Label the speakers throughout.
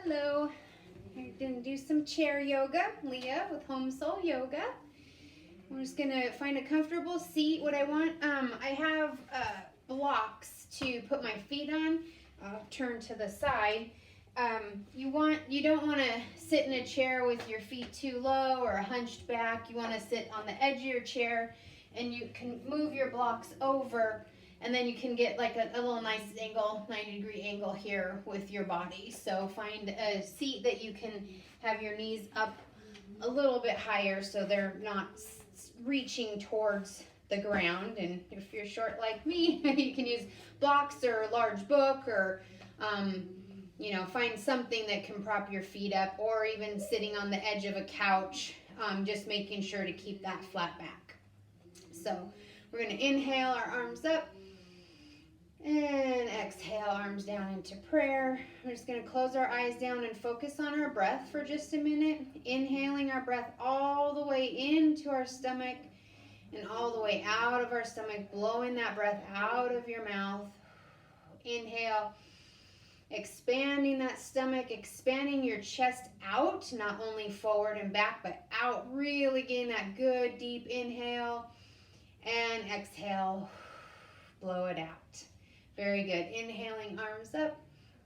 Speaker 1: Hello, we're going to do some chair yoga, Leah with HomeSoulYoga. I'm just going to find a comfortable seat. What I want, I have blocks to put my feet on. I'll turn to the side. You don't want to sit in a chair with your feet too low or hunched back. You want to sit on the edge of your chair, and you can move your blocks over, and then you can get like a little nice angle, 90-degree angle here with your body. So find a seat that you can have your knees up a little bit higher so they're not reaching towards the ground. And if you're short like me, you can use blocks or a large book, or find something that can prop your feet up, or even sitting on the edge of a couch, just making sure to keep that flat back. So we're going to inhale, our arms up, and exhale, arms down into prayer. We're just going to close our eyes down and focus on our breath for just a minute. Inhaling our breath all the way into our stomach and all the way out of our stomach, blowing that breath out of your mouth. Inhale, expanding that stomach, expanding your chest out, not only forward and back, but out. Really getting that good deep inhale, and exhale, blow it out. Very good. Inhaling, arms up,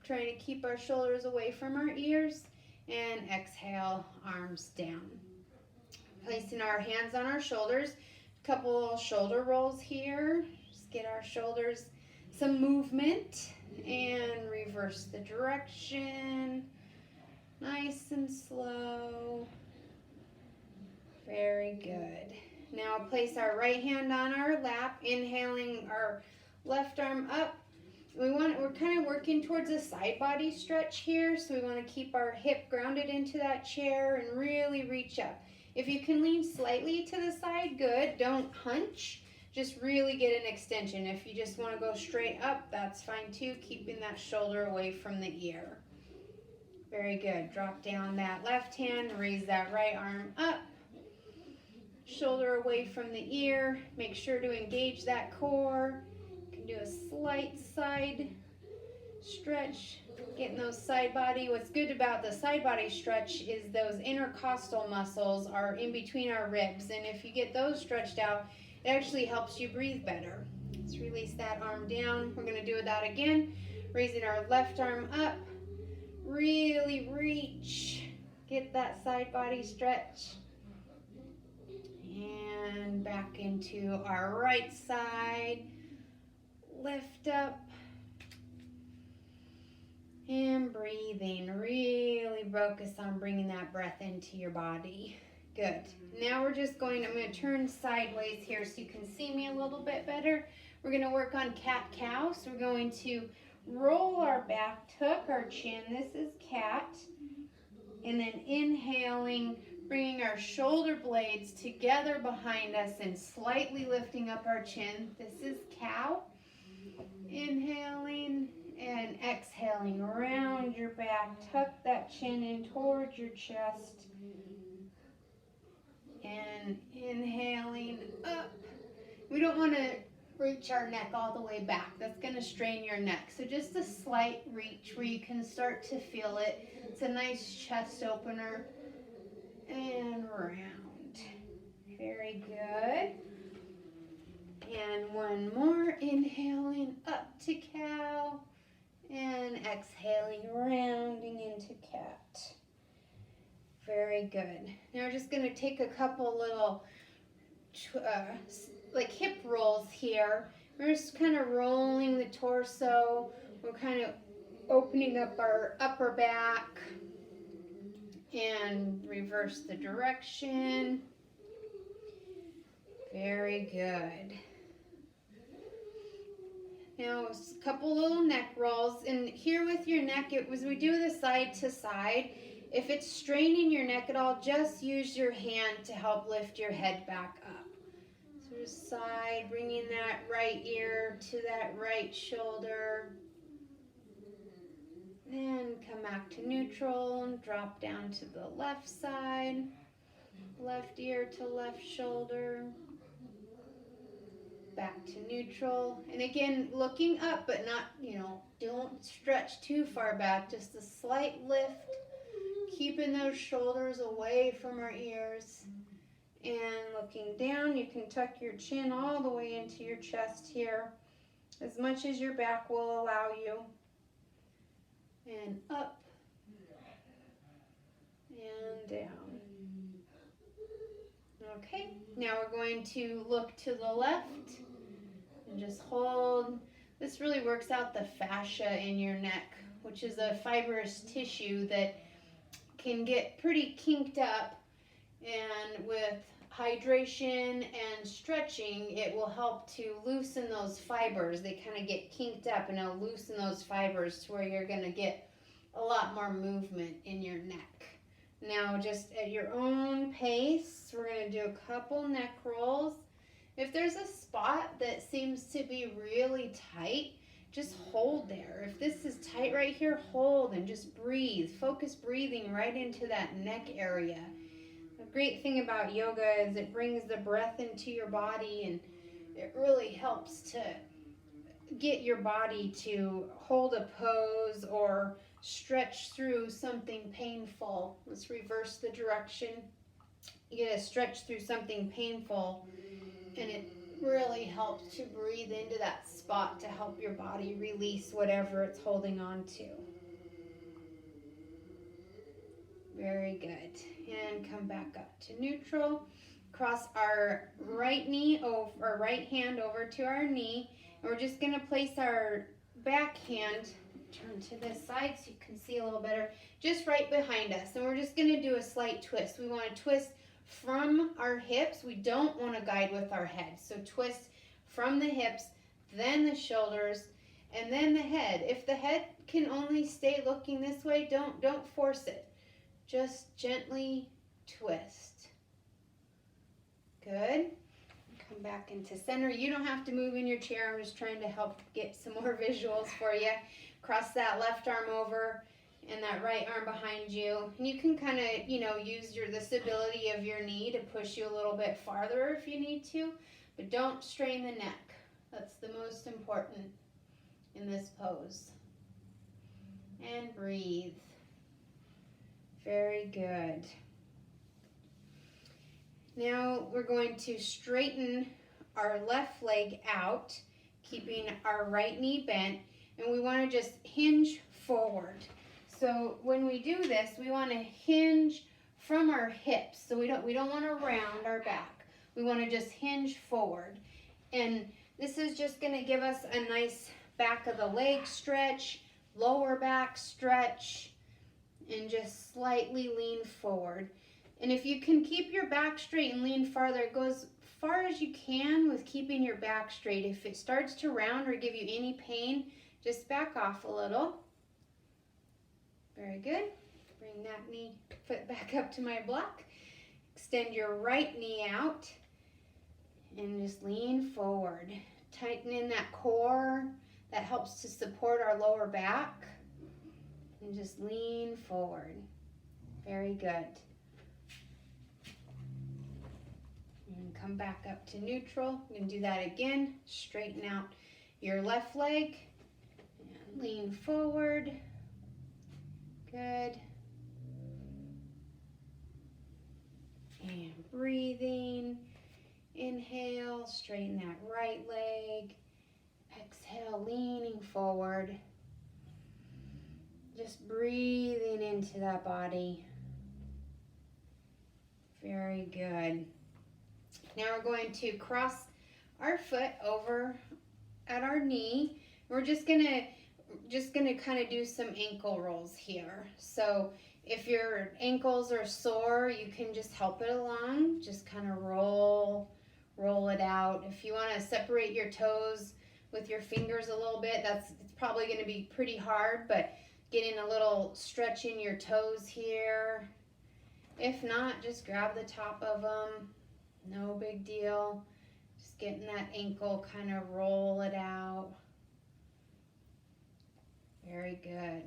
Speaker 1: trying to keep our shoulders away from our ears, and exhale, arms down. Placing our hands on our shoulders, a couple shoulder rolls here. Just get our shoulders some movement, and reverse the direction, nice and slow. Very good. Now place our right hand on our lap, inhaling our left arm up. We're kind of working towards a side body stretch here, so we want to keep our hip grounded into that chair and really reach up. If you can lean slightly to the side, good. Don't hunch. Just really get an extension. If you just want to go straight up, that's fine too, keeping that shoulder away from the ear. Very good. Drop down that left hand, raise that right arm up. Shoulder away from the ear. Make sure to engage that core. You can do a slight side stretch, getting those side body. What's good about the side body stretch is those intercostal muscles are in between our ribs, and if you get those stretched out, it actually helps you breathe better. Let's release that arm down. We're going to do that again. Raising our left arm up. Really reach. Get that side body stretch. And back into our right side. Lift up. And breathing. Really focus on bringing that breath into your body. Good. Now I'm going to turn sideways here so you can see me a little bit better. We're going to work on cat-cow. So we're going to roll our back, tuck our chin. This is cat. And then inhaling, bringing our shoulder blades together behind us and slightly lifting up our chin. This is cow. Inhaling and exhaling. Round your back. Tuck that chin in towards your chest. And inhaling up. We don't want to reach our neck all the way back. That's going to strain your neck. So just a slight reach where you can start to feel it. It's a nice chest opener. And round. Very good. And one more. Inhaling up to cow. And exhaling, rounding into cat. Very good. Now we're just going to take a couple little like hip rolls here. We're just kind of rolling the torso. We're kind of opening up our upper back and reverse the direction. Very good. Now a couple little neck rolls, and here with your neck, we do the side to side. If it's straining your neck at all, just use your hand to help lift your head back up. So just side, bringing that right ear to that right shoulder. Then come back to neutral and drop down to the left side. Left ear to left shoulder. Back to neutral. And again, looking up, but not, don't don't stretch too far back, just a slight lift, keeping those shoulders away from our ears. And looking down, you can tuck your chin all the way into your chest here, as much as your back will allow you. And up and down. Okay, now we're going to look to the left and just hold. This really works out the fascia in your neck, which is a fibrous tissue that can get pretty kinked up, and with hydration and stretching, it will help to loosen those fibers. They kind of get kinked up, and it'll loosen those fibers to where you're going to get a lot more movement in your neck. Now, just at your own pace, we're going to do a couple neck rolls. If there's a spot that seems to be really tight, just hold there. If this is tight right here, hold and just breathe. Focus breathing right into that neck area. The great thing about yoga is it brings the breath into your body, and it really helps to get your body to hold a pose or stretch through something painful. Let's reverse the direction. You get to stretch through something painful, and it really helps to breathe into that spot to help your body release whatever it's holding on to. Very good. And come back up to neutral. Cross our right knee over, our right hand over to our knee, and we're just going to place our back hand, turn to this side so you can see a little better, just right behind us. And we're just going to do a slight twist. We want to twist from our hips. We don't want to guide with our head. So twist from the hips, then the shoulders, and then the head. If the head can only stay looking this way, don't force it. Just gently twist. Good. Come back into center. You don't have to move in your chair. I'm just trying to help get some more visuals for you. Cross that left arm over and that right arm behind you. And you can kind of, use the stability of your knee to push you a little bit farther if you need to, but don't strain the neck. That's the most important in this pose. And breathe. Very good. Now we're going to straighten our left leg out, keeping our right knee bent, and we want to just hinge forward. So when we do this, we want to hinge from our hips. So we don't want to round our back. We want to just hinge forward. And this is just going to give us a nice back of the leg stretch, lower back stretch, and just slightly lean forward. And if you can keep your back straight and lean farther, go as far as you can with keeping your back straight. If it starts to round or give you any pain, just back off a little. Very good. Bring that foot back up to my block. Extend your right knee out and just lean forward. Tighten in that core. That helps to support our lower back. And just lean forward. Very good. And come back up to neutral. You can do that again. Straighten out your left leg. And lean forward. Good. And breathing. Inhale, straighten that right leg. Exhale, leaning forward. Just breathing into that body. Very good. Now we're going to cross our foot over at our knee. We're just gonna kind of do some ankle rolls here. So if your ankles are sore, you can just help it along. Just kind of roll it out. If you want to separate your toes with your fingers a little bit, it's probably going to be pretty hard, but getting a little stretch in your toes here. If not, just grab the top of them. No big deal. Just getting that ankle, kind of roll it out. Very good.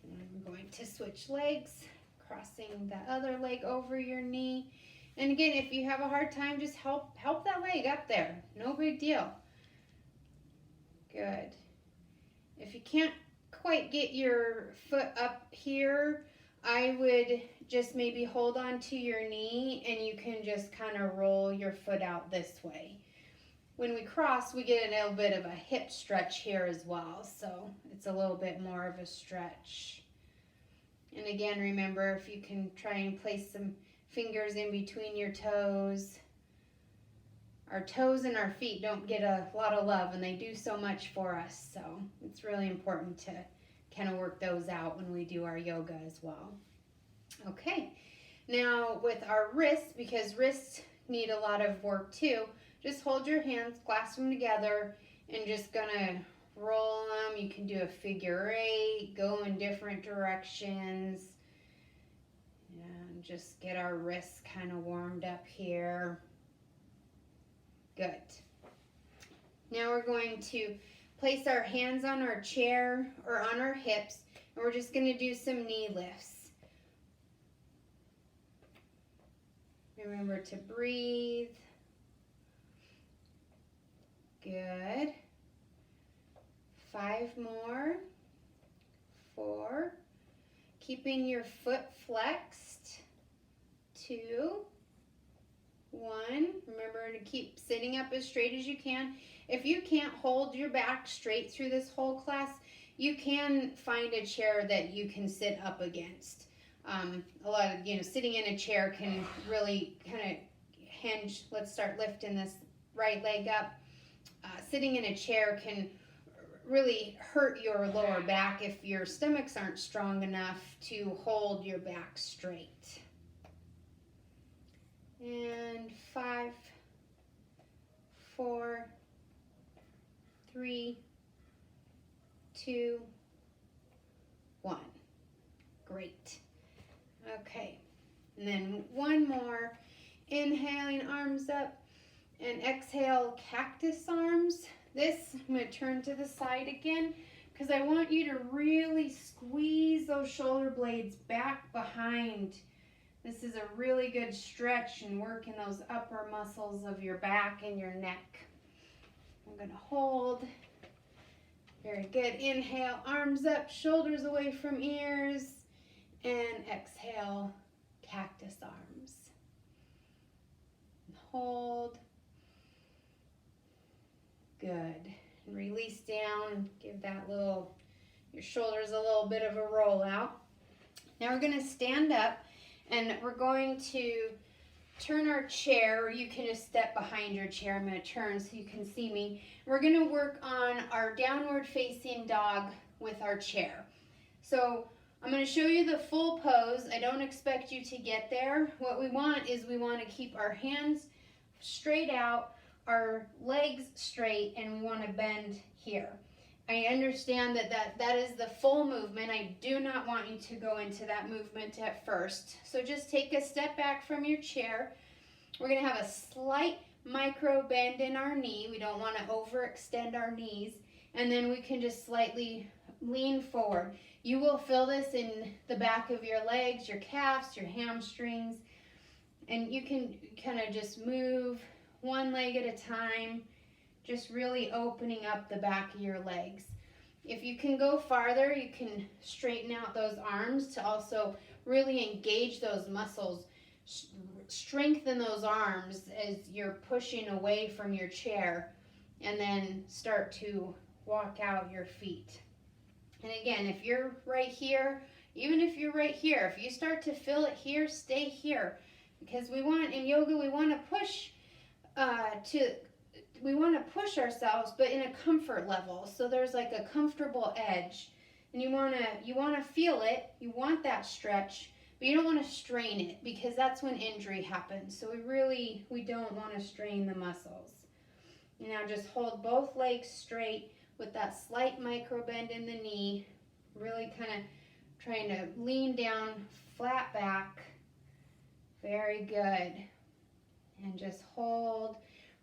Speaker 1: And I'm going to switch legs, crossing the other leg over your knee. And again, if you have a hard time, just help that leg up there. No big deal. Good. If you can't quite get your foot up here, I would just maybe hold on to your knee and you can just kind of roll your foot out this way. When we cross, we get a little bit of a hip stretch here as well, so it's a little bit more of a stretch. And again, remember, if you can try and place some fingers in between your toes. Our toes and our feet don't get a lot of love, and they do so much for us, so it's really important to kind of work those out when we do our yoga as well. Okay, now with our wrists, because wrists need a lot of work too, just hold your hands, clasp them together, and just gonna roll them. You can do a figure eight, go in different directions, and just get our wrists kind of warmed up here. Good. Now we're going to place our hands on our chair or on our hips, and we're just going to do some knee lifts. Remember to breathe. Good. 5 more. 4. Keeping your foot flexed. 2. 1. Remember to keep sitting up as straight as you can. If you can't hold your back straight through this whole class, you can find a chair that you can sit up against. A lot of, sitting in a chair can really kind of hinge. Let's start lifting this right leg up. Sitting in a chair can really hurt your lower back if your stomachs aren't strong enough to hold your back straight. And 5, 4, 3, 2, 1. Great. Okay. And then one more. Inhaling, arms up, and exhale, cactus arms. This, I'm going to turn to the side again because I want you to really squeeze those shoulder blades back behind. This is a really good stretch and working those upper muscles of your back and your neck. I'm going to hold. Very good. Inhale, arms up, shoulders away from ears. And exhale, cactus arms. Hold. Good. And release down. Give that your shoulders a little bit of a roll out. Now we're going to stand up. And we're going to turn our chair, or you can just step behind your chair. I'm going to turn so you can see me. We're going to work on our downward facing dog with our chair. So I'm going to show you the full pose. I don't expect you to get there. What we want is we want to keep our hands straight out, our legs straight, and we want to bend here. I understand that is the full movement. I do not want you to go into that movement at first. So just take a step back from your chair. We're going to have a slight micro bend in our knee. We don't want to overextend our knees. And then we can just slightly lean forward. You will feel this in the back of your legs, your calves, your hamstrings. And you can kind of just move one leg at a time. Just really opening up the back of your legs. If you can go farther, you can straighten out those arms to also really engage those muscles. Strengthen those arms as you're pushing away from your chair, and then start to walk out your feet. And again, if you're right here, even if you're right here, if you start to feel it here, stay here. Because in yoga, we want to push push ourselves, but in a comfort level. So there's like a comfortable edge, and you want to feel it. You want that stretch, but you don't want to strain it, because that's when injury happens. So we don't want to strain the muscles. Now just hold both legs straight with that slight micro bend in the knee. Really kind of trying to lean down, flat back. Very good. And just hold.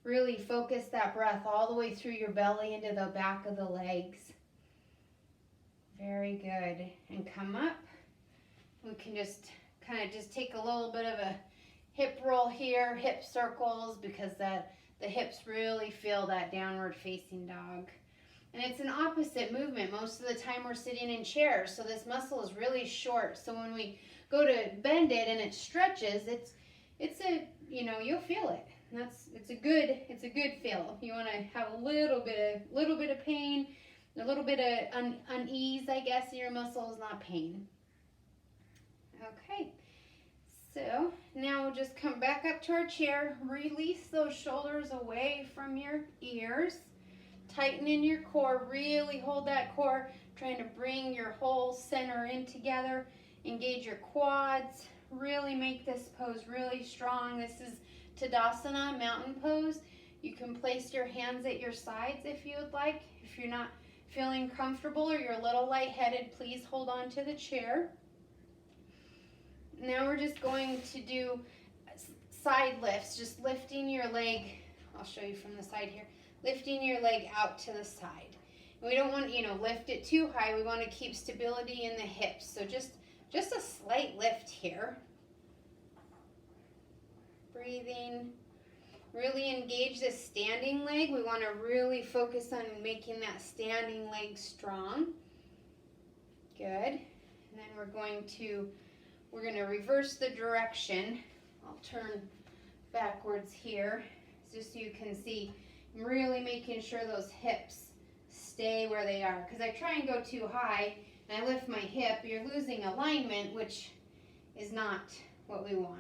Speaker 1: Really focus that breath all the way through your belly into the back of the legs. Very good. And come up. We can just kind of take a little bit of a hip roll here, hip circles, because the hips really feel that downward facing dog. And it's an opposite movement. Most of the time we're sitting in chairs, so this muscle is really short. So when we go to bend it and it stretches, it's a, you know, you'll feel it. It's a good feel. You want to have a little bit of pain, a little bit of unease, I guess, in your muscles, not pain. Okay, so now we'll just come back up to our chair, release those shoulders away from your ears, tighten in your core, really hold that core, trying to bring your whole center in together, engage your quads, really make this pose really strong. This is Tadasana, mountain pose. You can place your hands at your sides if you would like. If you're not feeling comfortable or you're a little lightheaded, please hold on to the chair. Now we're just going to do side lifts, just lifting your leg. I'll show you from the side here. Lifting your leg out to the side. And we don't want to, lift it too high. We want to keep stability in the hips. So just a slight lift here. Breathing. Really engage this standing leg. We want to really focus on making that standing leg strong. Good. And then we're going to reverse the direction. I'll turn backwards here just so you can see. I'm really making sure those hips stay where they are, because I try and go too high and I lift my hip. You're losing alignment, which is not what we want.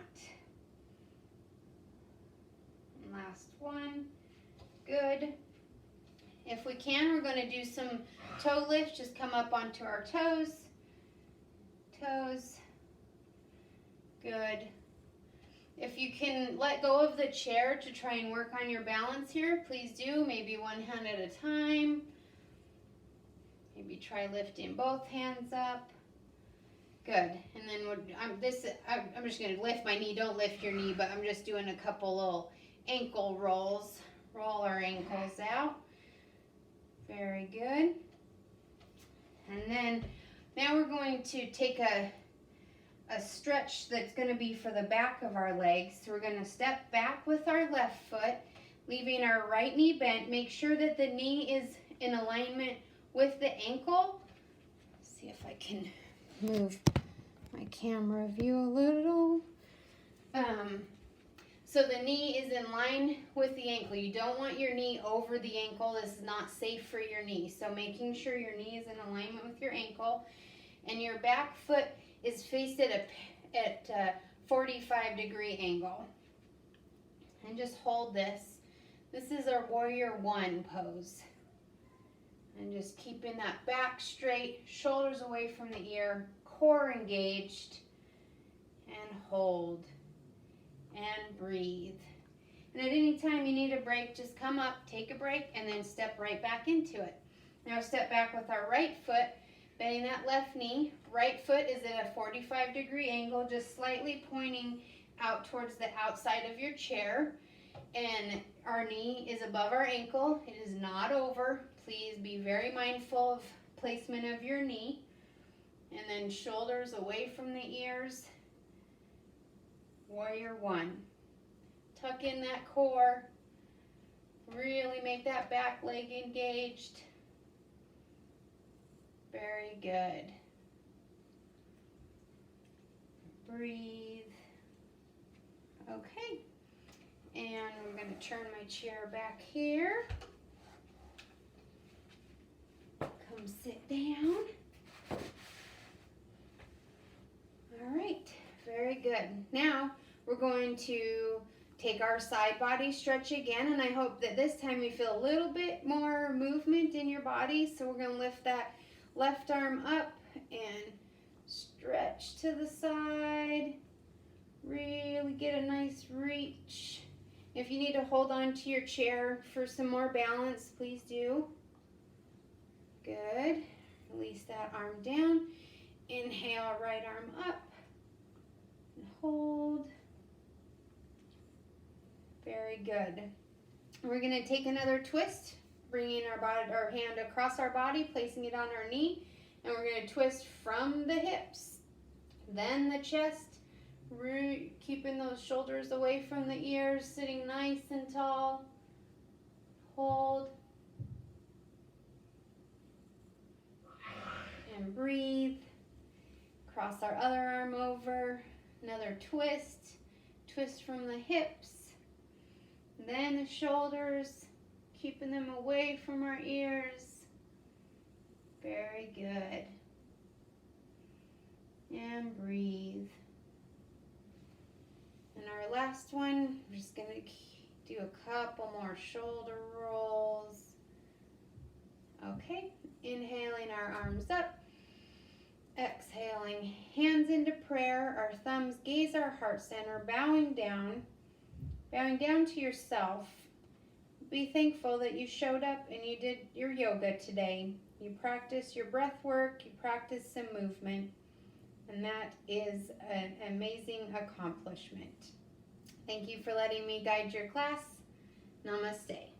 Speaker 1: And last one. Good. If we can, we're going to do some toe lifts. Just come up onto our toes. Toes. Good. If you can let go of the chair to try and work on your balance here, please do. Maybe one hand at a time. Maybe try lifting both hands up. Good. And then I'm just going to lift my knee. Don't lift your knee, but I'm just doing a couple little ankle rolls. Roll our ankles out. Very good. And then now we're going to take a stretch that's going to be for the back of our legs. So we're going to step back with our left foot, leaving our right knee bent. Make sure that the knee is in alignment with the ankle. Let's see if I can move my camera view a little. So the knee is in line with the ankle. You don't want your knee over the ankle. This is not safe for your knee. So making sure your knee is in alignment with your ankle, and your back foot is faced at a 45-degree angle. And just hold this. This is our warrior one pose. And just keeping that back straight, shoulders away from the ear, core engaged, and hold. And breathe. And at any time you need a break, just come up, take a break, and then step right back into it. Now step back with our right foot, bending that left knee. Right foot is at a 45-degree angle, just slightly pointing out towards the outside of your chair. And our knee is above our ankle. It is not over. Please be very mindful of placement of your knee. And then shoulders away from the ears. Warrior one. Tuck in that core. Really make that back leg engaged. Very good. Breathe. Okay. And we're going to turn my chair back here. Come sit down. All right. Very good. Now we're going to take our side body stretch again, and I hope that this time you feel a little bit more movement in your body. So we're going to lift that left arm up and stretch to the side. Really get a nice reach. If you need to hold on to your chair for some more balance, please do. Good. Release that arm down. Inhale, right arm up. And hold. Very good. We're going to take another twist, bringing our hand across our body, placing it on our knee, and we're going to twist from the hips, then the chest, keeping those shoulders away from the ears, sitting nice and tall. Hold. and breathe. Cross our other arm over, another twist. Twist from the hips, then the shoulders, keeping them away from our ears. Very good. And breathe. And our last one, we're just going to do a couple more shoulder rolls. Okay, inhaling our arms up. Exhaling, hands into prayer, our thumbs gaze our heart center, bowing down to yourself. Be thankful that you showed up and you did your yoga today. You practiced your breath work, you practiced some movement, and that is an amazing accomplishment. Thank you for letting me guide your class. Namaste.